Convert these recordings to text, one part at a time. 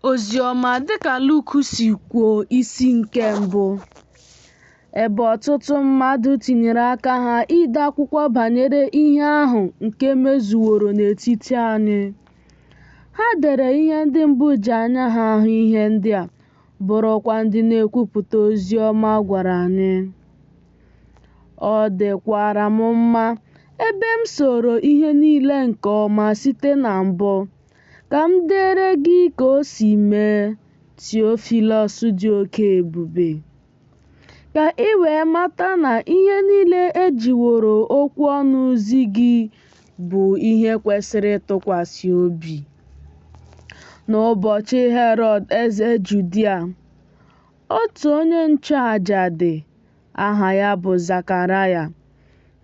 Oziọma dịka Luk si kwuo isi nke mbụ, ebe ọtụtụ mmadụ tinyere aka ha ide akwụkwọ banyere ihe ahụ nke mezuworo n'etiti anyị. Ha dere ihe ndị mbụ ji anya ha ahụ ihe ndị a, bụrụkwa ndị na-ekwupụta ozi ọma gwara anyị. Ọ dịkwara m mma ebe m soro ihe niile nke ọma site na mbụ, ka m dere gị ka o si mee, Theophilus dị oke ebube, ka ị wee mata na ihe niile ejiworo okwu ọnụ zi gị bụ ihe kwesịrị ịtụkwasị obi. N'ụbọchị Herọd eze Judia, otu onye nchụaja dị, aha ya bụ Zekaraya,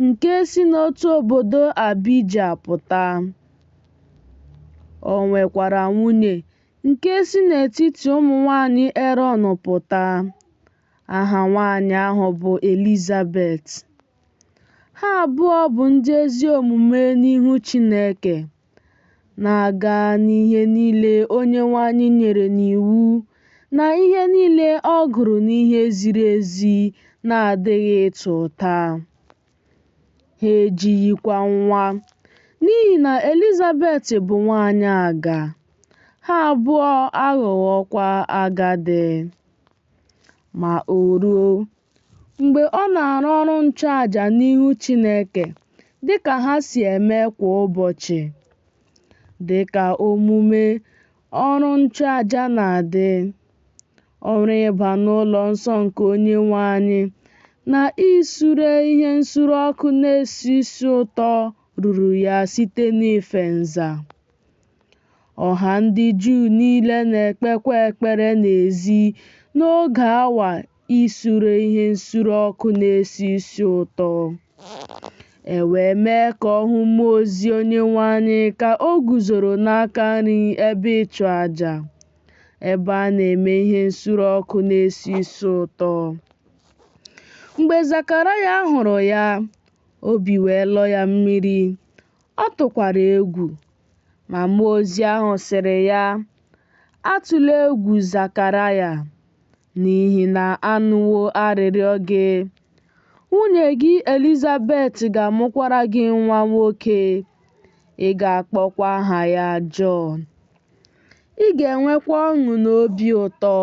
nke si n'otu obodo Abija pụta. O nwekwara nwunye nke si n'etiti ụmụ nwanyị Erọn pụta. Aha nwanyị ahụ bụ Elizabet. Ha abụọ bụ ndị ezi omume n'ihu Chineke, na-aga n'ihe niile Onyenwe anyị nyere n'iwu na ihe niile ọ gụrụ n'ihe ziri ezi na-adịghị ịta ụta. Ha ejighịkwa nwa, n'ihi na Elizabet bụ nwanyị aga. Ha abụọ aghọwokwa agadi. Ma o ruo mgbe ọ na-arụ ọrụ nchụaja n'ihu Chineke, dịka ha si eme kwa ụbọchị, dịka omume ọrụ nchụaja na-adị, ọrụ ịba n'ụlọ nsọ nke Onyenwe anyị na isure ihe nsure ọkụ na-esi isi ụtọ ruru ya site n'ife nza. Ọha ndị Juu niile na-ekpekwa ekpere n'ezi n'oge awa isure ihe nsure ọkụ na-esi isi ụtọ. E wee mee ka ọ hụ mmụọ ozi Onyenwe anyị ka o guzoro n'aka nri ebe ịchụ aja, ebe a na-eme ihe nsure ọkụ na-esi isi ụtọ. Mgbe Zekaraya hụrụ ya, obi wee lọ ya mmiri, ọ tụkwara egwu. Ma mmụọ ozi ahụ sịrị ya, "Atụla egwu Zekaraya, n'ihi na anụwo arịrịọ gị. Nwunye gị Elizabet ga-amụkwara gị nwa nwoke. Ị ga-akpọkwa aha ya Jọn. Ị ga-enwekwa ọṅụ na obi ụtọ.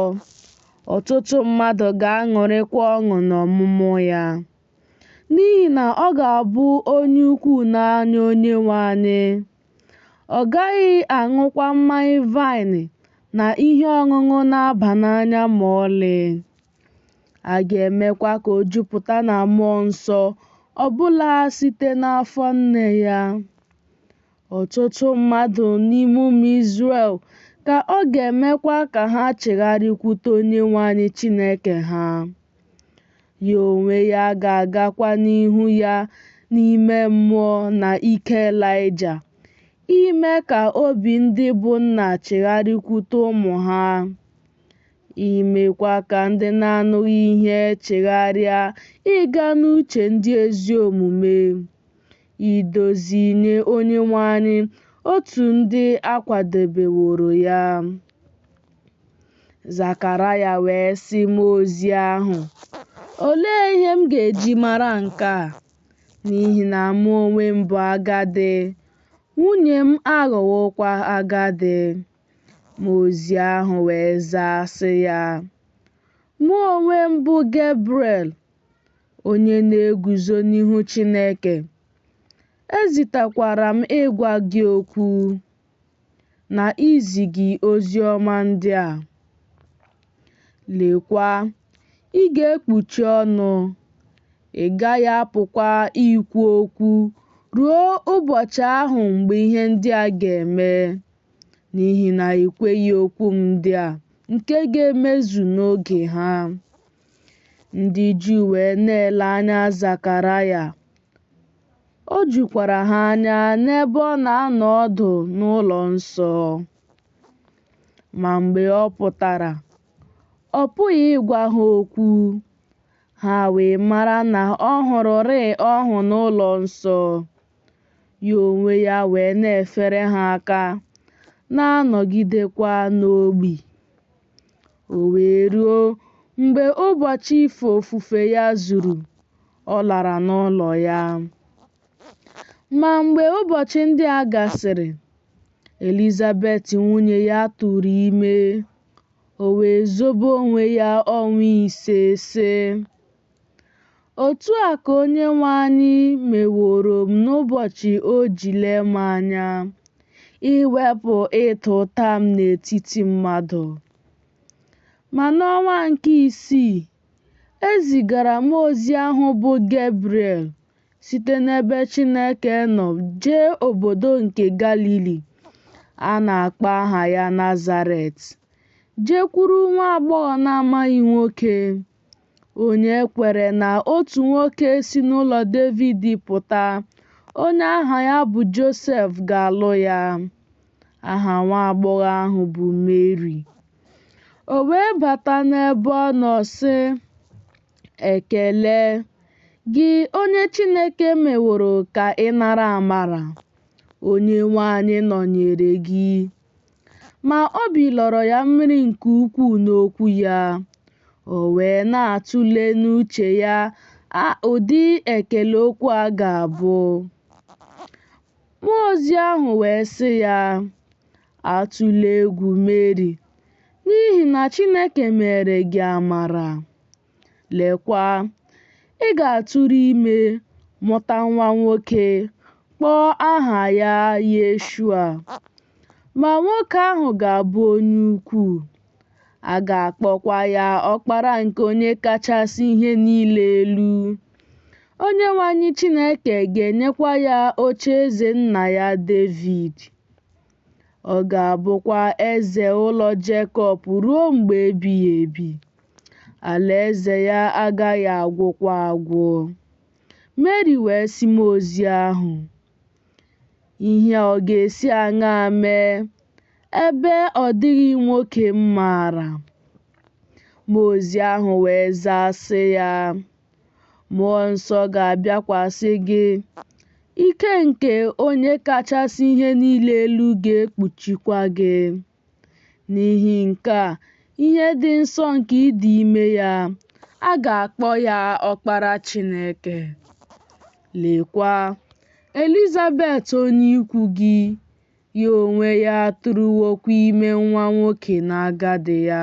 Ọtụtụ mmadụ ga-aṅụrịkwa ọṅụ n'ọmụmụ ya, n'ihi na ọ ga-abụ onye ukwu n'anya Onyenwe anyị. Ọ gaghị aṅụkwa mmanya vaịnị na ihe ọṅụṅụ na-aba n'anya ma ọlị. A ga-emekwa ka o jupụta na mmụọ nsọ ọbụla site n'afọ nne ya. Ọtụtụ mmadụ n'ime ụmụ Izrel ka ọ ga-emekwa ka ha chegharịkwute Onyenwe anyị Chineke ha. Ya onwe ya ga-agakwa n'ihu ya n'ime mmụọ na ike Elaịja, ime ka obi ndị bụ nna chegharịkwute ụmụ ha, imekwa ka ndị na-anụghị ihe chegharịa ịga n'uche ndị ezi omume, idozi nye Onyenwe anyị otu ndị akwadebeworo ya." Zekaraya wee sị mmụọ ozi ahụ, "Olee ihe m ga-eji mara nke a? N'ihi na mụ onwe m bụ agadi, nwunye m aghọwokwa agadi." Mmụọ ozi ahụ wee zaa sị ya, "Mụ onwe m bụ Gabriel, onye na-eguzo n'ihu Chineke. Ezitekwara m ịgwa gị okwu na izi gị ozi ọma ndị a. Lekwa, ị ga-ekpuchi ọnụ, ị gaghị apụkwa ikwu okwu ruo ụbọchị ahụ mgbe ihe ndị a ga-eme, n'ihi na ị kweghị okwu m ndị a nke ga-emezu n'oge ha." Ndị Juu wee na-ele anya Zekaraya. O jukwara ha anya n'ebe ọ na-anọ ọdụ n'ụlọ nsọ. Ma mgbe ọ pụtara, ọ pụghị ịgwa ha okwu. Ha wee mara na ọ hụrụrị ọhụ n'ụlọ nsọ. Ya onwe ya wee na-efere ha aka, na-anọgidekwa n'ogbi. O wee ruo mgbe ụbọchị ife ofufe ya zuru, ọ lara n'ụlọ ya. Ma mgbe ụbọchị ndị a gasịrị, Elizabeth nwunye ya tụrụ ime. O wee zobe onwe ya ọnwa 5 sị, "Otu a ka Onyenwe anyị meworo m n'ụbọchị o ji lee m anya, iwepụ ịta ụta m n'etiti mmadụ." Ma n'ọnwa nke 6, e zigara mmụọ ozi ahụ bụ Gabriel site n'ebe Chineke nọ jee obodo nke Galili a na-akpọ aha ya Nazaret, jekwuru nwa agbọghọ na-amaghị nwoke, onye kwere na otu nwoke si n'ụlọ Devid pụta, onye aha ya bụ Josef, ga-alụ ya. Aha nwa agbọghọ ahụ bụ Mary. O wee bata n'ebe ọ nọ sị, "Ekele gị onye Chineke meworo ka ị nara amara, Onyenwe anyị nọnyere gị." Ma obi lọrọ ya mmiri nke ukwuu n'okwu ya. O wee na-atụle n'uche ya ụdị ekele okwu a ga-abụ. Mmụọ ozi ahụ wee sị ya, "Atụla egwu Mary, n'ihi na Chineke mere gị amara. Lekwa, ị ga-atụrụ ime, mụta nwa nwoke, kpọọ aha ya Yeshua. Ma nwoke ahụ ga-abụ onye ukwu. A ga-akpọkwa ya Ọkpara nke Onye kachasị ihe niile elu. Onyenwe anyị Chineke ga-enyekwa ya ocheeze nna ya Devid. Ọ ga-abụkwa eze ụlọ Jekọb ruo mgbe ebighị ebi. Alaeze ya agaghị agwụkwa agwụ." Mary wee sị mmụọ ozi ahụ, "Ihe ọ ga-esi aṅaa mee, ebe ọ dịghị nwoke m maara?" Mmụọ ozi ahụ wee zaa sị ya, "Mmụọ nsọ ga-abịakwasị gị, ike nke Onye kachasị ihe niile elu ga-ekpuchikwa gị. N'ihi nke a, ihe dị nsọ nke ịdị ime ya, a ga-akpọ ya Ọkpara Chineke. Lekwa, Elizabeth onye ikwu gị, ya onwe ya tụrụwokwa ime nwa nwoke n'agadi ya.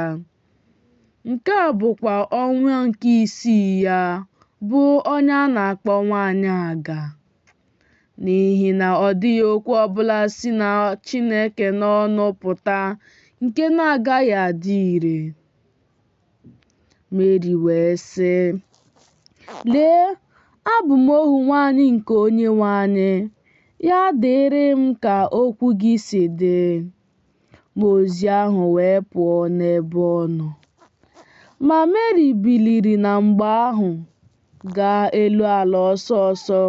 Nke a bụkwa ọnwa nke 6 ya, bụ onye a na-akpọ nwaanyị aga. N'ihi na ọ dịghị okwu ọbụla si na Chineke n'ọnụ pụta nke na-agaghị adị ire." Mary wee sị, "Lee, abụ m ohu nwanyị nke Onyenwe anyị, ya dịrị m ka okwu gị si dị." Mmụọ ozi ahụ wee pụọ n'ebe ọ nọ. Ma Mary biliri na mgbe ahụ, gaa elu ala ọsọ ọsọ,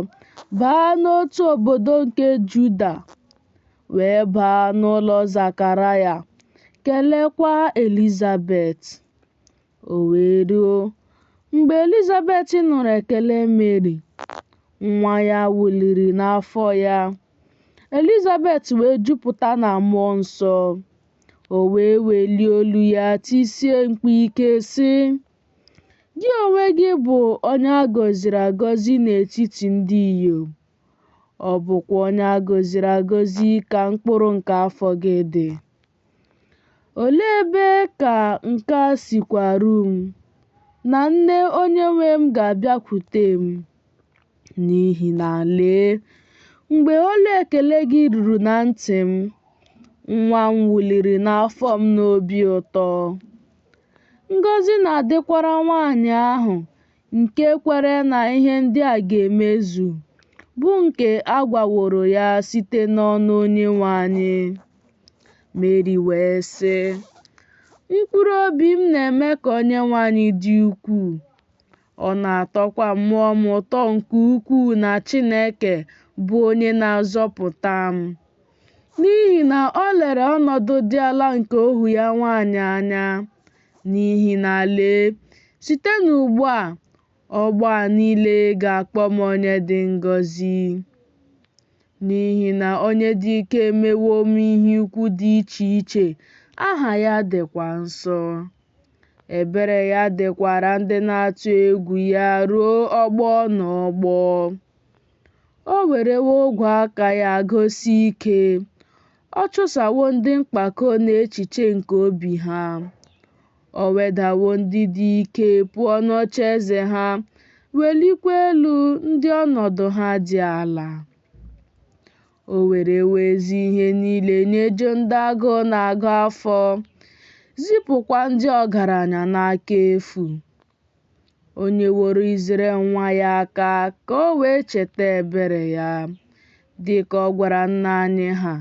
baa n'otu obodo nke Juda, wee baa n'ụlọ Zekaraya, kelekwa Elizabeth. O wee ruo mgbe Elizabeth nụrụ ekele Mary, nwa ya wụliri n'afọ ya. Elizabeth wee jupụta na mmụọ nsọ. O wee welie olu ya tisie mkpu ike sị, "Gị onwe gị bụ onye a gọziri agọzi n'etiti ndị inyom. Ọ bụkwa onye a gọziri agọzi ka mkpụrụ nke afọ gị dị. Olee ebe ka nke a sikwaru m, na nne Onyenwe m ga-abịakwute m? N'ihi na lee, mgbe olu ekele gị ruru na ntị m, nwa m wụliri n'afọ m n'obi ụtọ." Ngọzi na-adịkwara nwaanyị ahụ nke kwere na ihe ndị a ga-emezu, bụ nke a gwaworo ya site n'ọnụ Onyenwe anyị. Mary wee sị, "Mkpụrụ obi m na-eme ka Onyenwe anyị dị ukwuu. Ọ na-atọkwa mmụọ m ụtọ nke ukwuu na Chineke bụ onye na-azọpụta m. N'ihi na o lere ọnọdụ dị ala nke ohu ya nwaanyị anya. N'ihi na lee, site n'ugbu a, ọgbọ a niile ga-akpọ m onye dị ngọzi. N'ihi na onye dị ike emewo m ihe ukwu dị iche iche, aha ya dịkwa nsọ." ebere ya dịkwara ndị na-atụ egwu ya ruo ọgbọ n'ọgbọ. O werewo ogwe aka ya gosi ike, ọ chụsawo ndị mpako na echiche nke obi ha. O wedawo ndị dị ike pụọ n'ocheeze ha, welikwa elu ndị ọnọdụ ha dị ala. O werewo ezi ihe niile nyejuo ndị agụụ na-agụ afọ, zipụkwa ndị ọgaranya n'aka efu. O nyeworo Izrel nwa ya aka ka o wee cheta ebere ya, dị ka ọ gwara nna anyị ha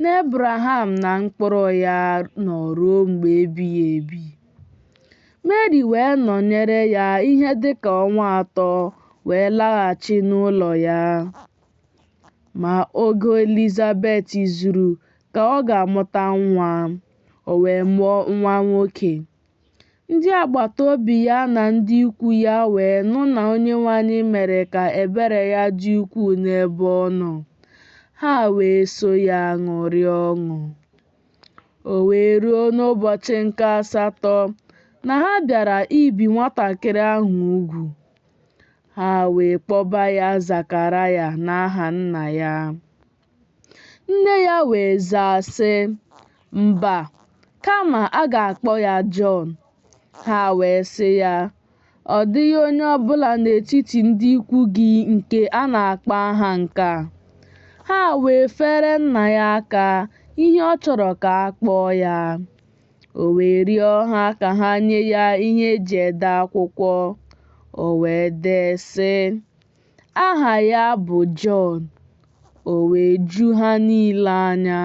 na Ebraham na mkpụrụ ya nọ ruo mgbe ebighị ebi. Meri wee nọnyere ya ihe dị ka ọnwa 3 wee laghachi n'ụlọ ya. Ma oge Elizabet zuru ka ọ ga-amụta nwa, o wee mụọ nwa nwoke. Ndị agbata obi ya na ndị ikwu ya wee nụ na Onyenwe anyị mere ka ebere ya dị ukwuu n'ebe ọ nọ. Ha wee so ya ṅụrịa ọṅụ. O wee ruo n'ụbọchị nke 8 na ha bịara ibi nwatakịrị ahụ ugwu. Ha wee kpọba ya Zekaraya n'aha nna ya. Nne ya wee zaa sị, "Mba, kama a ga-akpọ ya Jọn." Ha wee sị ya, "Ọ dịghị onye ọbụla n'etiti ndị ikwu gị nke a na-akpọ aha nke a." Ha wee fere nna ya aka ihe ọ chọrọ ka a kpọọ ya. O wee rịọ ha ka ha nye ya ihe eji ede akwụkwọ. O wee dee sị, "Aha ya bụ Jọn." O wee ju ha niile anya.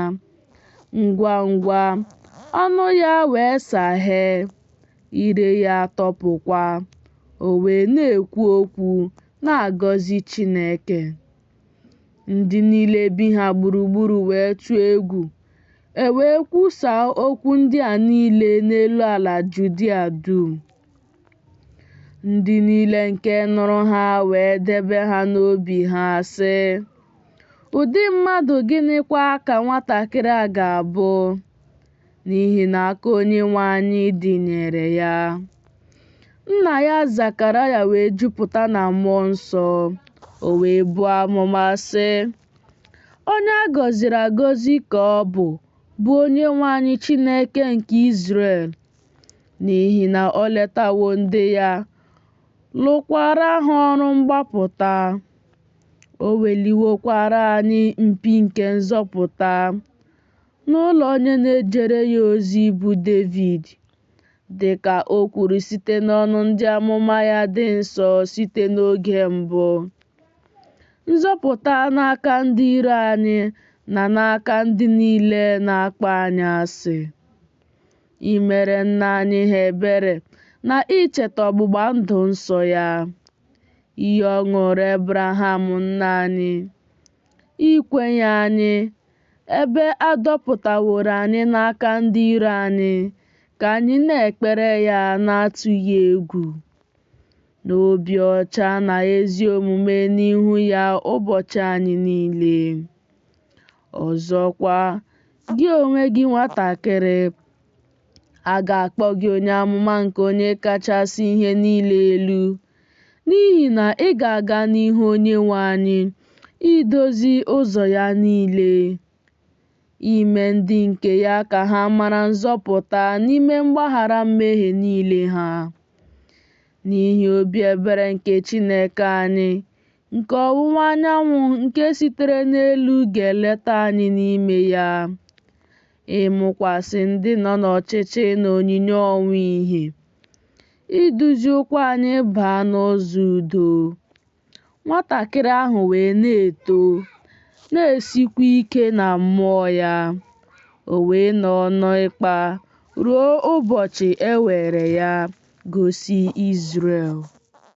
Ngwa ngwa, ọnụ ya wee saghee, ire ya atọpụkwa. O wee na-ekwu okwu, na-agọzi Chineke. Ndị niile bi ha gburugburu wee tụọ egwu. E wee kwusaa okwu ndị a niile n'elu ala Judia dum. Ndị niile nke nụrụ ha wee debe ha n'obi ha sị, "Ụdị mmadụ gịnịkwa ka nwatakịrị a ga-abụ?" N'ihi na aka Onyenwe anyị dịnyere ya. Nna ya Zekaraya wee jupụta na Mmụọ Nsọ. O wee buo amụma sị, "Onye a gọziri agọzi ka ọ bụ Onyenwe anyị Chineke nke Izrel, n'ihi na o letawo ndị ya, lụkwara ha ọrụ mgbapụta. O weliwokwara anyị mpi nke nzọpụta n'ụlọ onye na-ejere ya ozi bụ Devid, dị ka o kwuru site n'ọnụ ndị amụma ya dị nsọ site n'oge mbụ. Nzọpụta n'aka ndị iro anyị na n'aka ndị niile na-akpọ anyị asị. I mere nna anyị ha ebere na icheta ọgbụgba ndụ nsọ ya, ihe ọ ṅụrụ Ebraham nna anyị, ikwenye anyị, ebe a dọpụtaworo anyị n'aka ndị iro anyị, ka anyị na-ekpere ya na-atụghị egwu, n'obi ọcha na ezi omume n'ihu ya ụbọchị anyị niile. Ọzọkwa, gị onwe gị nwatakịrị, a ga-akpọ gị onye amụma nke Onye kachasị ihe niile elu, n'ihi na ị ga-aga n'ihu Onyenwe anyị idozi ụzọ ya niile, ime ndị nke ya ka ha mara nzọpụta n'ime mgbaghara mmehie niile ha. N'ihi obi ebere nke Chineke anyị, nke ọwụwa anyanwụ nke sitere n'elu ga-eleta anyị n'ime ya, ịmụkwasị ndị nọ n'ọchịchị na onyinye ọnwụ ìhè, iduzi ụkwụ anyị baa n'ụzọ udo. Nwatakịrị ahụ wee na-eto, na-esikwa ike na mmụọ ya. O wee nọ n'ịkpa ruo ụbọchị e were ya gosi Izrel.